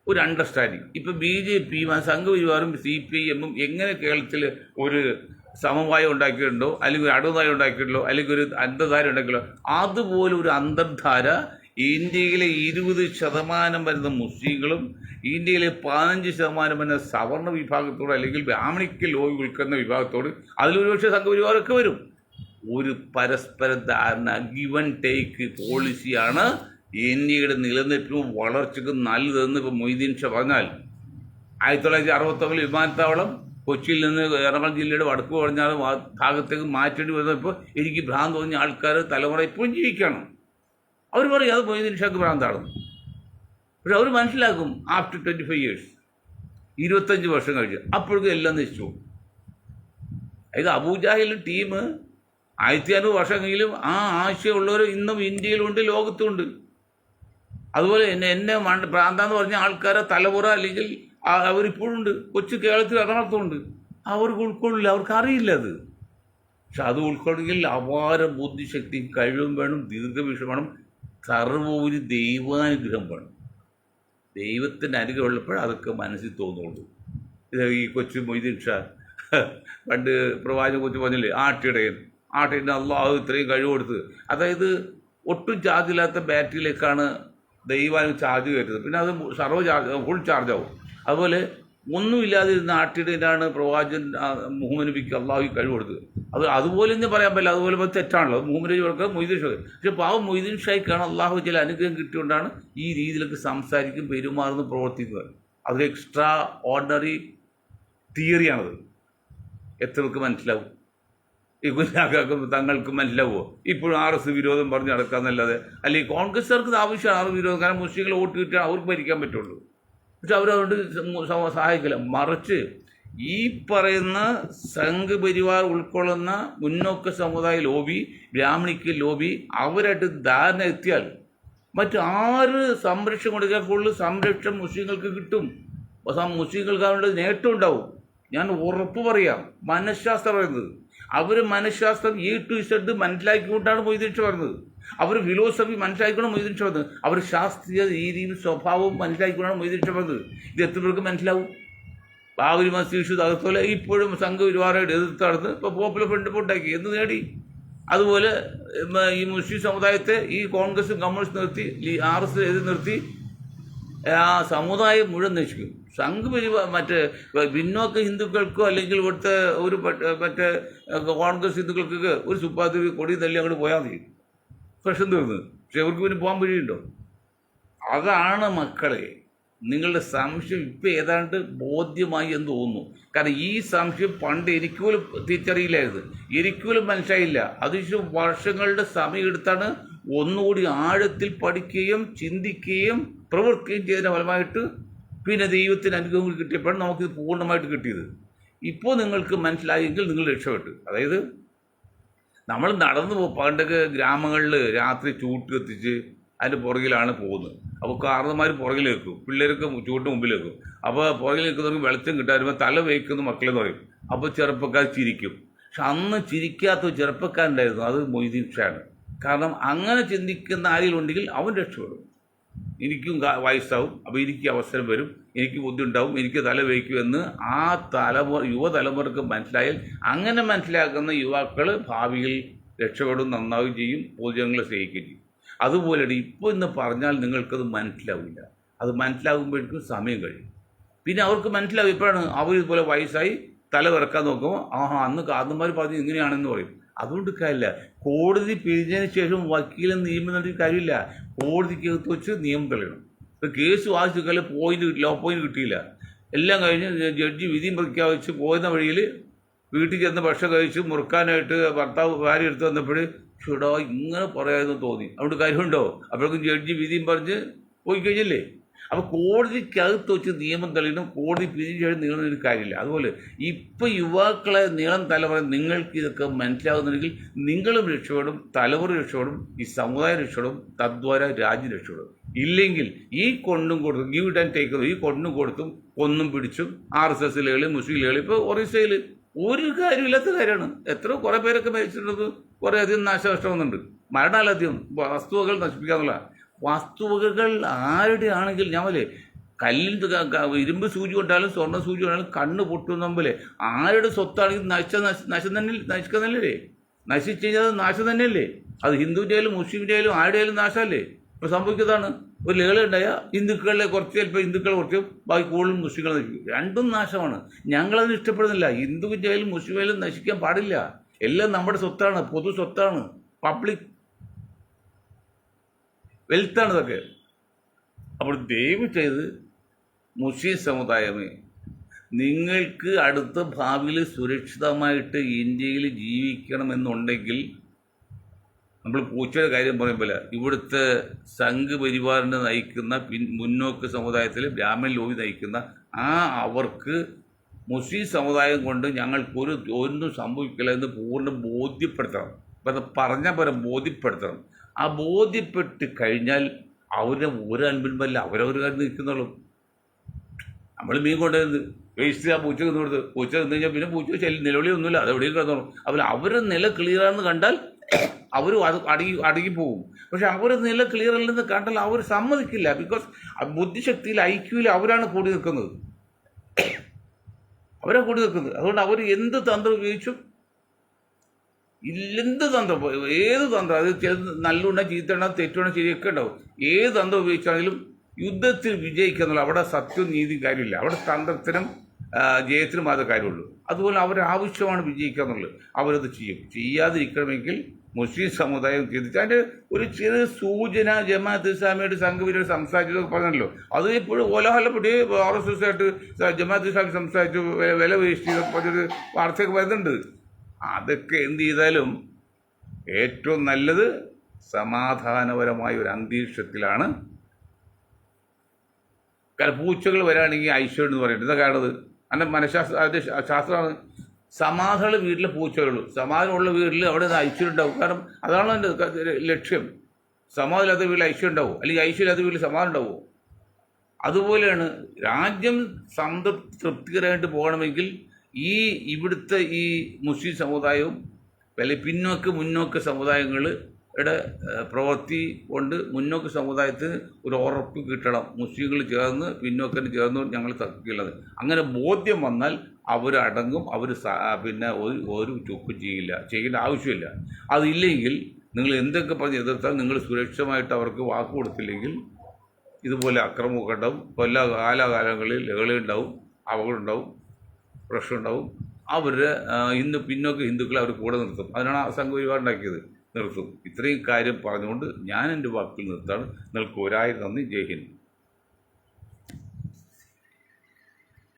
ഒരു അണ്ടർസ്റ്റാൻഡിങ്. ഇപ്പം BJP സംഘപരിവാറും CPM എങ്ങനെ കേരളത്തിൽ ഒരു സമവായം ഉണ്ടാക്കിയിട്ടുണ്ടോ, അല്ലെങ്കിൽ ഒരു അടവുധാര ഉണ്ടാക്കിയിട്ടുണ്ടോ, അല്ലെങ്കിൽ ഒരു അന്തധാര ഉണ്ടാക്കിയല്ലോ, അതുപോലെ ഒരു അന്തർധാര ഇന്ത്യയിലെ 20% വരുന്ന മുസ്ലിങ്ങളും ഇന്ത്യയിലെ 15% വരുന്ന സവർണ വിഭാഗത്തോട്, അല്ലെങ്കിൽ ബ്രാഹ്മണിക്കൽ ലോബി ഉൾക്കുന്ന വിഭാഗത്തോട്, അതിലൊരുപക്ഷെ സംഘപരിവാറൊക്കെ വരും. ഒരു പരസ്പര ധാരണ, ഗിവ് ആൻഡ് ടേക്ക് പോളിസിയാണ് ഇന്ത്യയുടെ നിലനിൽപ്പിനും വളർച്ചയ്ക്കും നല്ലതെന്ന് ഇപ്പോൾ മൊയ്തീൻ ഷാ പറഞ്ഞാൽ, 1969 വിമാനത്താവളം കൊച്ചിയിൽ നിന്ന് എറണാകുളം ജില്ലയുടെ വടക്ക് പറഞ്ഞാൽ ഭാഗത്തേക്ക് മാറ്റേണ്ടി വരുന്നപ്പോൾ എനിക്ക് ഭ്രാന്ത് തോന്നിയ ആൾക്കാർ തലമുറ ഇപ്പോഴും ജീവിക്കണം. അവർ പറയും അത് മൊയ്തീൻ ഷാക്ക് ഭ്രാന്താണ്. പക്ഷെ അവർ മനസ്സിലാക്കും ആഫ്റ്റർ 25 years, 25 വർഷം കഴിഞ്ഞ്, അപ്പോഴേക്കും എല്ലാം നശിച്ചു. അതായത് അബൂജാഹിലും ടീം 1500 വർഷമെങ്കിലും ആ ആശയമുള്ളവർ ഇന്നും ഇന്ത്യയിലുണ്ട്, ലോകത്തുമുണ്ട്. അതുപോലെ എന്നെ പ്രാന്താന്ന് പറഞ്ഞ ആൾക്കാരെ തലമുറ അല്ലെങ്കിൽ അവരിപ്പോഴുണ്ട്, കൊച്ചു കേരളത്തിൽ എറണാകുളത്തുണ്ട്. അവർക്ക് ഉൾക്കൊള്ളില്ല, അവർക്ക് അറിയില്ല അത്. പക്ഷെ അത് ഉൾക്കൊള്ളിൽ അപാര ബുദ്ധിശക്തി, കഴിവും വേണം, ദീർഘവീക്ഷണം വേണം, സർവോപരി ദൈവാനുഗ്രഹം വേണം. ദൈവത്തിൻ്റെ അനുഗ്രഹം ഉള്ളപ്പോൾ അതൊക്കെ മനസ്സിൽ തോന്നുള്ളൂ. ഈ കൊച്ചു മൊയ്തീൻ ഷാ പണ്ട് പ്രവാചകനെ കുറിച്ച് പറഞ്ഞില്ലേ, ആട്ടിടയൻ അള്ളാഹു ഇത്രയും കഴിവ് കൊടുത്ത്. അതായത് ഒട്ടും ചാർജില്ലാത്ത ബാറ്ററിയിലേക്കാണ് ദൈവാനും ചാർജ് കയറ്റുന്നത്, പിന്നെ അത് ഫുൾ ചാർജാവും. അതുപോലെ ഒന്നുമില്ലാതിരുന്ന ആട്ടിടാണ് പ്രവാചകൻ മുഹമ്മദ് നബിക്ക് അള്ളാഹു കഴിവ് കൊടുത്തത്. അതുപോലെ തന്നെ പറയാൻ പറ്റില്ല, അതുപോലെ തെറ്റാണല്ലോ. മുഹമ്മദ് നബി കൊടുക്കുക മൊയ്തീൻ ഷാ. പക്ഷെ പാവം മൊയ്തീൻ ഷായ്ക്കാണ് അള്ളാഹു ചില അനുഗ്രഹം കിട്ടിയോണ്ടാണ് ഈ രീതിയിലൊക്കെ സംസാരിക്കും, പെരുമാറുന്നു, പ്രവർത്തിക്കുക. അതൊരു എക്സ്ട്രാ ഓർഡിനറി തിയറിയാണത്. എത്രക്ക് മനസ്സിലാവും? ഇവരാക്കും തങ്ങൾക്ക് മനസ്സിലാവുമോ? ഇപ്പോഴും RS വിരോധം പറഞ്ഞ് നടക്കാന്നല്ലാതെ. അല്ലെങ്കിൽ കോൺഗ്രസ്സുകാർക്ക് ഇത് ആവശ്യമാണ് വിരോധം, കാരണം മുസ്ലിങ്ങൾ വോട്ട് കിട്ടിയാൽ അവർക്ക് ഭരിക്കാൻ പറ്റുള്ളൂ. പക്ഷെ അവരതുകൊണ്ട് സഹായിക്കില്ല. മറിച്ച് ഈ പറയുന്ന സംഘ് പരിവാർ ഉൾക്കൊള്ളുന്ന മുന്നോക്ക സമുദായ ലോബി, ബ്രാഹ്മണിക്ക് ലോബി, അവരായിട്ട് ധാരണ എത്തിയാൽ മറ്റാര് സംരക്ഷണം കൊടുക്കാൻ കൂടുതൽ സംരക്ഷണം മുസ്ലിങ്ങൾക്ക് കിട്ടും. മുസ്ലിങ്ങൾക്ക് അവരുടെ നേട്ടം ഉണ്ടാവും. ഞാൻ ഉറപ്പ് പറയാം. മനഃശാസ്ത്രം പറയുന്നത്, അവർ മനഃശാസ്ത്രം A to Z മനസ്സിലാക്കിക്കൊണ്ടാണ് Moideen Shah പറഞ്ഞത്. അവർ ഫിലോസഫി മനസ്സിലാക്കിക്കൊണ്ടാണ് മൊയ്തീൻ ഷാ പറഞ്ഞത്. അവർ ശാസ്ത്രീയ രീതിയും സ്വഭാവവും മനസ്സിലാക്കിക്കൊണ്ടാണ് മൊയ്തീൻ ഷാ പറഞ്ഞത്. ഇത് എത്ര പേർക്ക് മനസ്സിലാവും? ബാബരി മസ്ജിദ് അതുപോലെ ഇപ്പോഴും സംഘ പരിവാരമായിട്ട് എതിർത്ത് നടന്ന് ഇപ്പോൾ പോപ്പുലർ ഫ്രണ്ട് ഉണ്ടാക്കി എന്ത് നേടി? അതുപോലെ ഈ മുസ്ലിം സമുദായത്തെ ഈ കോൺഗ്രസും കമ്മ്യൂണിസ്റ്റ് നിർത്തി, RS എതിർ നിർത്തി ആ സമുദായം മുഴുവൻ നശിക്കും. സംഘ് പരിവാർ മറ്റേ പിന്നോക്ക ഹിന്ദുക്കൾക്കോ അല്ലെങ്കിൽ ഇവിടുത്തെ ഒരു മറ്റേ കോൺഗ്രസ് ഹിന്ദുക്കൾക്കൊക്കെ ഒരു സുപ്പാത്തി കൊടി തല്ലി അങ്ങോട്ട് പോയാൽ മതി, പ്രശ്നം തീർന്ന്. പക്ഷെ അവർക്ക് പിന്നെ പോകാൻ വഴിയുണ്ടോ? അതാണ് മക്കളെ നിങ്ങളുടെ സംശയം ഇപ്പം ഏതാണ്ട് ബോധ്യമായി എന്ന് തോന്നുന്നു. കാരണം ഈ സംശയം പണ്ട് എനിക്ക് പോലും തിരിച്ചറിയില്ലായിരുന്നു, എനിക്ക് പോലും മനസ്സിലായില്ല. അതിന് വർഷങ്ങളുടെ സമയം എടുത്താണ് ഒന്നുകൂടി ആഴത്തിൽ പഠിക്കുകയും ചിന്തിക്കുകയും പ്രവർത്തിക്കുകയും ചെയ്തതിൻ്റെ ഫലമായിട്ട് പിന്നെ ദൈവത്തിന് അനുഗ്രഹങ്ങൾ കിട്ടിയപ്പോഴാണ് നമുക്കിത് പൂർണ്ണമായിട്ട് കിട്ടിയത്. ഇപ്പോൾ നിങ്ങൾക്ക് മനസ്സിലായെങ്കിൽ നിങ്ങൾ രക്ഷപ്പെട്ടു. അതായത് നമ്മൾ നടന്നു പണ്ടൊക്കെ ഗ്രാമങ്ങളിൽ രാത്രി ചൂട്ട് കത്തിച്ച് അതിൻ്റെ പുറകിലാണ് പോകുന്നത്. അപ്പോൾ കാരണന്മാർ പുറകിൽ വെക്കും, പിള്ളേർക്ക് ചൂട്ട് മുമ്പിൽ വെക്കും. അപ്പോൾ പുറകിൽ നിൽക്കുന്നവർക്ക് വെളിച്ചം കിട്ടാൻ തല വയ്ക്കുന്ന മക്കളെന്ന് പറയും. അപ്പോൾ ചെറുപ്പക്കാർ ചിരിക്കും. പക്ഷെ അന്ന് ചിരിക്കാത്ത ചെറുപ്പക്കാരുണ്ടായിരുന്നു, അത് മൊയ്തീൻ ഷാണ്. കാരണം അങ്ങനെ ചിന്തിക്കുന്ന ആരെങ്കിലും ഉണ്ടെങ്കിൽ അവൻ രക്ഷപ്പെടും. എനിക്കും വയസ്സാവും, അപ്പോൾ എനിക്ക് അവസരം വരും, എനിക്ക് ബുദ്ധി ഉണ്ടാവും, എനിക്ക് തല വയ്ക്കുമെന്ന് ആ യുവതലമുറക്ക് മനസ്സിലായാൽ, അങ്ങനെ മനസ്സിലാക്കുന്ന യുവാക്കൾ ഭാവിയിൽ രക്ഷപ്പെടും, നന്നാവുകയും ചെയ്യും, പൊതുജനങ്ങളെ സ്നേഹിക്കുകയും ചെയ്യും. അതുപോലെ ഇപ്പോൾ ഇന്ന് പറഞ്ഞാൽ നിങ്ങൾക്കത് മനസ്സിലാവില്ല. അത് മനസ്സിലാകുമ്പോഴേക്കും സമയം കഴിയും. പിന്നെ അവർക്ക് മനസ്സിലാവും. ഇപ്പോഴാണ് അവർ ഇതുപോലെ വയസ്സായി തല വിറക്കാൻ നോക്കുമ്പോൾ അന്ന് കാരണന്മാർ പറഞ്ഞ് ഇങ്ങനെയാണെന്ന് പറയും. അതുകൊണ്ട് കാര്യമില്ല. കോടതി പിരിഞ്ഞതിന് ശേഷം വക്കീലും നിയമം നടത്തിയ കാര്യമില്ല. കോടതിക്കകത്ത് വെച്ച് നിയമം തെളിയണം. ഇപ്പോൾ കേസ് വാദിച്ചാൽ ലോ പോയിന്റ് കിട്ടിയില്ല, എല്ലാം കഴിഞ്ഞ് ജഡ്ജി വിധിയും പ്രഖ്യാപിച്ച് പോകുന്ന വഴിയിൽ വീട്ടിൽ ചെന്ന് ഭക്ഷണം കഴിച്ച് മുറുക്കാനായിട്ട് ഭർത്താവ് ഭാര്യ എടുത്ത് വന്നപ്പോൾ ചൂടാ ഇങ്ങനെ പറയാമെന്ന് തോന്നി. അതുകൊണ്ട് കാര്യമുണ്ടോ? അപ്പോഴേക്കും ജഡ്ജി വിധിയും പറഞ്ഞ് പോയി കഴിഞ്ഞില്ലേ. അപ്പോൾ കോടതിക്കകത്ത് വെച്ച് നിയമം തെളിയണം. കോടതി പിരിഞ്ഞ് നീളുന്നൊരു കാര്യമില്ല. അതുപോലെ ഇപ്പോൾ യുവാക്കളെ നീളം തലമുറ നിങ്ങൾക്ക് ഇതൊക്കെ മനസ്സിലാകുന്നുണ്ടെങ്കിൽ നിങ്ങളും രക്ഷപ്പെടും, തലമുറ രക്ഷപ്പെടും, ഈ സമുദായം രക്ഷപ്പെടും, തദ്വാര രാജ്യം രക്ഷപ്പെടും. ഇല്ലെങ്കിൽ ഈ കൊണ്ടും കൊടുത്തും ഗീവ് ആൻഡ് ടേക്ക്, ഈ കൊണ്ടും കൊടുത്തും കൊന്നും പിടിച്ചും RSS മുസ്ലിം ലീഗുകൾ ഇപ്പോൾ ഒറീസയിൽ ഒരു കാര്യമില്ലാത്ത കാര്യമാണ്. കുറേ പേരൊക്കെ മരിച്ചിട്ടുള്ളത്, കുറേ അധികം നാശനഷ്ടം വന്നിട്ടുണ്ട്. മരണാലധികം വസ്തുവകൾ നശിപ്പിക്കാന്നുള്ള വസ്തുവകകൾ ആരുടെ ആണെങ്കിൽ ഞാൻ പോലെ കല്ലിൽ ഇരുമ്പ് സൂചി കൊണ്ടാലും സ്വർണ്ണ സൂചി കൊണ്ടാലും കണ്ണ് പൊട്ടുന്ന പോലെ ആരുടെ സ്വത്താണെങ്കിൽ നശിക്കുന്നല്ലേ? നശിച്ചു കഴിഞ്ഞാൽ നാശം തന്നെയല്ലേ? അത് ഹിന്ദുവിൻ്റെ ആയാലും മുസ്ലിമിൻ്റെ ആയാലും ആരുടെ ആയാലും നാശമല്ലേ? ഇപ്പോൾ സംഭവിക്കുന്നതാണ്. ഒരു ലഹള ഉണ്ടായാൽ ഹിന്ദുക്കളിലെ കുറച്ച് ചിലപ്പോൾ ഹിന്ദുക്കൾ കുറച്ചും ബാക്കി കൂടുതലും മുസ്ലിങ്ങൾ നശിക്കും. രണ്ടും നാശമാണ്. ഞങ്ങളത് ഇഷ്ടപ്പെടുന്നില്ല. ഹിന്ദുവിൻ്റെ ആയാലും മുസ്ലിം ആയാലും നശിക്കാൻ പാടില്ല. എല്ലാം നമ്മുടെ സ്വത്താണ്, പൊതു സ്വത്താണ്, പബ്ലിക് വെൽത്താണ് ഇതൊക്കെ. അപ്പോൾ ദയവ് ചെയ്ത് മുസ്ലിം സമുദായമേ, നിങ്ങൾക്ക് അടുത്ത ഭാവിയിൽ സുരക്ഷിതമായിട്ട് ഇന്ത്യയിൽ ജീവിക്കണമെന്നുണ്ടെങ്കിൽ, നമ്മൾ പൂച്ചയുടെ കാര്യം പറയുമ്പോൾ ഇവിടുത്തെ സംഘ് പരിവാറിനെ നയിക്കുന്ന മുന്നോക്ക സമുദായത്തിൽ ബ്രാഹ്മൺ ലോബി നയിക്കുന്ന അവർക്ക് മുസ്ലിം സമുദായം കൊണ്ട് ഞങ്ങൾക്കൊരു ഒന്നും സംഭവിക്കില്ല എന്ന് പൂർണ്ണ ബോധ്യപ്പെടുത്തണം. അപ്പം പറഞ്ഞാൽ പോലെ ബോധ്യപ്പെടുത്തണം. ആ ബോധ്യപ്പെട്ട് കഴിഞ്ഞാൽ അവരുടെ ഒരു അൻപിൻപല്ല അവരവർ കാര്യം നിൽക്കുന്നുള്ളൂ. നമ്മൾ മീൻ കൊണ്ടുവരുന്നത് വേസ്റ്റ് ആ പൂച്ച നിന്ന് കൊടുത്ത് പൂച്ച നിന്ന് കഴിഞ്ഞാൽ പിന്നെ പൂച്ച നിലവിളിയൊന്നുമില്ല, അത് എവിടെയും കിടന്നോളും. അപ്പോൾ അവരുടെ നില ക്ലിയറാണെന്ന് കണ്ടാൽ അവർ അടങ്ങി പോകും. പക്ഷെ അവർ നില ക്ലിയർ അല്ലെന്ന് കണ്ടാൽ അവർ സമ്മതിക്കില്ല. ബിക്കോസ് ബുദ്ധിശക്തിയിൽ ഐക്യൂയിൽ അവരാണ് കൂടി നിൽക്കുന്നത്, അതുകൊണ്ട് അവർ എന്ത് തന്ത്രം ഉപയോഗിച്ചും എന്ത് തന്ത്രം, ഏത് തന്ത്രം, അത് ചില നല്ലുണ്ട ചീത്തണ്ട തെറ്റുണ്ട ശരിയൊക്കെ ഉണ്ടാവും. ഏത് തന്ത്രം ഉപയോഗിച്ചാണെങ്കിലും യുദ്ധത്തിൽ വിജയിക്കുക എന്നുള്ള അവിടെ സത്യവും നീതി കാര്യമില്ല. അവിടെ തന്ത്രത്തിനും ജയത്തിനും മാത്രമേ കാര്യമുള്ളൂ. അതുപോലെ അവരുടെ ആവശ്യമാണ് വിജയിക്കുക എന്നുള്ളത്. അവരത് ചെയ്യും. ചെയ്യാതിരിക്കണമെങ്കിൽ മുസ്ലിം സമുദായം ചിന്തിച്ച് അതിൻ്റെ ഒരു ചെറിയ സൂചന ജമാഅത്ത് ഇസ്ലാമിയുടെ സംഘപരിവാർ സംസാരിച്ചതൊക്കെ പറഞ്ഞല്ലോ. അത് ഇപ്പോഴും കോലാഹലപ്പെട്ട് RSS ആയിട്ട് ജമാഅത്ത് ഇസ്ലാമി സംസാരിച്ചു, വില വേസ്റ്റ് ചെയ്തൊക്കെ പറഞ്ഞൊരു വാർത്തയൊക്കെ വരുന്നുണ്ട്. അതൊക്കെ എന്ത് ചെയ്താലും ഏറ്റവും നല്ലത് സമാധാനപരമായ ഒരു അന്തരീക്ഷത്തിലാണ്. കാരണം പൂച്ചകൾ വരാണെങ്കിൽ ഐശ്വര്യം എന്ന് പറയുന്നത് എന്താ കാണുന്നത്? അതിൻ്റെ അതിൻ്റെ ശാസ്ത്രമാണ്. സമാധാനമുള്ള വീട്ടിലെ പൂച്ചകളുള്ളൂ. സമാധാനമുള്ള വീട്ടിൽ അവിടെ ഐശ്വര്യം ഉണ്ടാവും. കാരണം അതാണ് എൻ്റെ ലക്ഷ്യം. സമാധാനമില്ലാത്ത വീട്ടിൽ ഐശ്വര്യം ഉണ്ടാവും, അല്ലെങ്കിൽ ഐശ്വര്യമില്ലാത്ത വീട്ടിൽ സമാധാനം ഉണ്ടാവുമോ? അതുപോലെയാണ് രാജ്യം തൃപ്തികരമായിട്ട് പോകണമെങ്കിൽ ഇവിടുത്തെ ഈ മുസ്ലിം സമുദായവും അല്ലെങ്കിൽ മുന്നോക്ക സമുദായങ്ങളുടെ പ്രവൃത്തി കൊണ്ട് മുന്നോക്ക സമുദായത്തിന് ഒരു ഉറപ്പ് കിട്ടണം. മുസ്ലിങ്ങൾ ചേർന്ന് പിന്നോക്കന് ചേർന്ന് ഞങ്ങൾ തർക്കിക്കുന്നത്. അങ്ങനെ ബോധ്യം വന്നാൽ അവരടങ്ങും. അവർ പിന്നെ ഒരു ചുക്കും ചെയ്യേണ്ട ആവശ്യമില്ല. അതില്ലെങ്കിൽ നിങ്ങൾ എന്തൊക്കെ പറഞ്ഞ് എതിർത്താൽ നിങ്ങൾ സുരക്ഷിതമായിട്ട് അവർക്ക് വാക്ക് കൊടുത്തില്ലെങ്കിൽ ഇതുപോലെ അക്രമമൊക്കെ ഉണ്ടാവും. എല്ലാ കാലാകാലങ്ങളിൽ ലഹളയുണ്ടാവും, അപകടമുണ്ടാവും, പ്രശ്നമുണ്ടാവും. അവരുടെ പിന്നോക്ക ഹിന്ദുക്കളെ അവർ കൂടെ നിർത്തും. അതിനാണ് ആ സംഘപരിവാർ ഉണ്ടാക്കിയത്. നിർത്തും. ഇത്രയും കാര്യം പറഞ്ഞുകൊണ്ട് ഞാൻ എൻ്റെ വാക്കിൽ നിർത്താണ്. നിങ്ങൾക്ക് ഒരായിരം നന്ദി. ജയ് ഹിന്ദ്.